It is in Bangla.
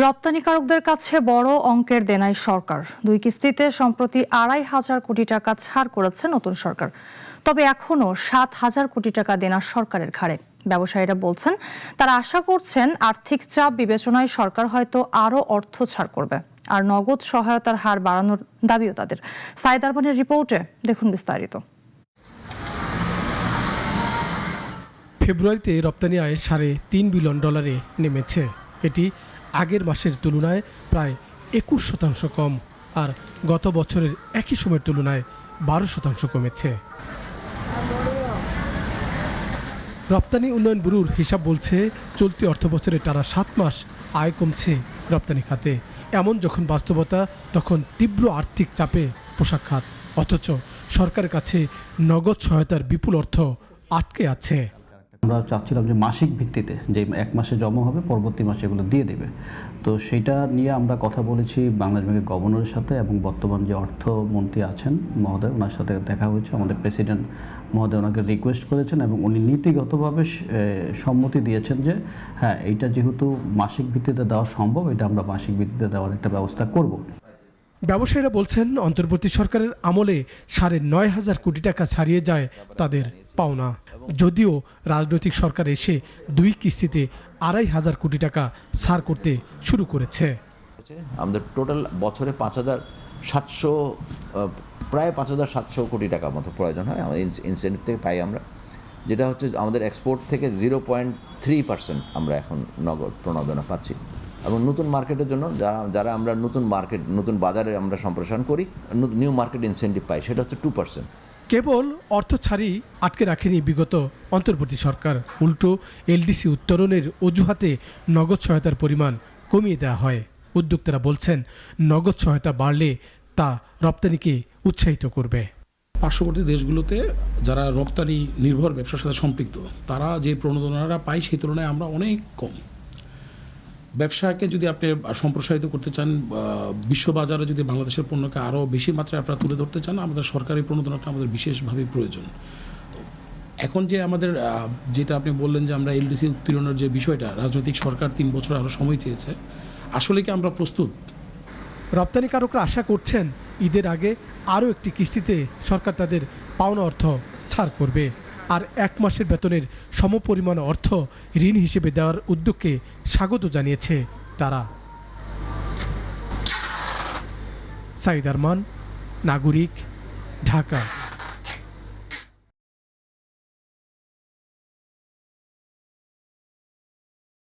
রপ্তানিকারকদের কাছে বড় অঙ্কের দেনাই সরকার। 2 কিস্তিতে সম্প্রতি 2,500 কোটি টাকা ছাড় করেছে নতুন সরকার। তবে এখনও 7,000 কোটি টাকা দেনা সরকারের ঘাড়ে। ব্যবসায়ীরা বলছেন, তারা আশা করছেন আর্থিক চাপ বিবেচনায় সরকার হয়তো আরও অর্থ ছাড় করবে। আর নগদ সহায়তার হার বাড়ানোর দাবিও তাদের। সাইদ আরমানের রিপোর্টে দেখুন বিস্তারিত। ফেব্রুয়ারিতে রপ্তানি আয় $3.5 বিলিয়ন নেমেছে। এটি আগের মাসের তুলনায় প্রায় 21% কম, আর গত বছরের একই সময়ের তুলনায় 12% কমেছে। রপ্তানি উন্নয়ন ব্যুরোর হিসাব বলছে, চলতি অর্থবছরে টানা 7 মাস আয় কমছে রপ্তানি খাতে। এমন যখন বাস্তবতা, তখন তীব্র আর্থিক চাপে পোশাক খাত। অথচ সরকারের কাছে নগদ সহায়তার বিপুল অর্থ আটকে আছে। আমরা চাচ্ছিলাম যে মাসিক ভিত্তিতে যে 1 মাসে জমা হবে, পরবর্তী মাসে এগুলো দিয়ে দেবে। তো সেটা নিয়ে আমরা কথা বলেছি বাংলাদেশ ব্যাংকের গভর্নরের সাথে, এবং বর্তমান যে অর্থমন্ত্রী আছেন মহোদয়, ওনার সাথে দেখা হয়েছে। আমাদের প্রেসিডেন্ট মহোদয় ওনাকে রিকোয়েস্ট করেছেন এবং উনি নীতিগতভাবে সম্মতি দিয়েছেন যে হ্যাঁ, এইটা যেহেতু মাসিক ভিত্তিতে দেওয়া সম্ভব, এটা আমরা মাসিক ভিত্তিতে দেওয়ার একটা ব্যবস্থা করব। ব্যবসায়ীরা বলছেন, অন্তর্বর্তী সরকারের আমলে 9,500 কোটি টাকা ছাড়িয়ে যায় তাদের পাওনা। যদিও রাজনৈতিক সরকার এসে 2 কিস্তিতে 2,500 কোটি টাকা ছাড় করতে শুরু করেছে। আমাদের টোটাল বছরে 5,700 প্রায় 5,700 কোটি টাকার মতো প্রয়োজন হয় আমাদের ইনসেন্টিভ থেকে পাই আমরা, যেটা হচ্ছে আমাদের এক্সপোর্ট থেকে 0.3% আমরা এখন নগদ প্রণোদনা পাচ্ছি। এবং নতুন মার্কেটের জন্য যারা আমরা নতুন বাজারে আমরা সম্প্রসারণ করি, নিউ মার্কেট ইনসেন্টিভ পাই, সেটা হচ্ছে 2%। কেবল অর্থ ছাড়ই আটকে রাখেনি বিগত অন্তর্বর্তী সরকার। উল্টো এলডিসি উত্তোলনের অজুহাতে নগদ সহায়তার পরিমাণ কমিয়ে দেওয়া হয়। উদ্যোক্তারা বলছেন, নগদ সহায়তা বাড়লে তা রপ্তানিকে উৎসাহিত করবে। পার্শ্ববর্তী দেশগুলোতে যারা রপ্তানি নির্ভর ব্যবসার সাথে সম্পৃক্ত, তারা যে প্রণোদনাটা পায় সেই তুলনায় আমরা অনেক কম। ব্যবসাকে যদি আপনি সম্প্রসারিত করতে চান, বিশ্ববাজারে যদি বাংলাদেশের পণ্যকে আরও বেশি মাত্রায় আপনারা তুলে ধরতে চান, আমাদের সরকারি প্রণোদনাটা আমাদের বিশেষভাবে প্রয়োজন। এখন যে আমাদের যেটা আপনি বললেন যে আমরা এলডিসি উত্তীর্ণের যে বিষয়টা, রাজনৈতিক সরকার 3 বছর আরও সময় চেয়েছে, আসলে কি আমরা প্রস্তুত? রপ্তানিকারকরা আশা করছেন ঈদের আগে আরও একটি কিস্তিতে সরকার তাদের পাওনা অর্থ ছাড় করবে। আর 1 মাসের বেতনের সমপরিমাণ অর্থ ঋণ হিসেবে দেওয়ার উদ্যোগকে স্বাগত জানিয়েছে তারা। সাইদ আরমান, নাগরিক, ঢাকা।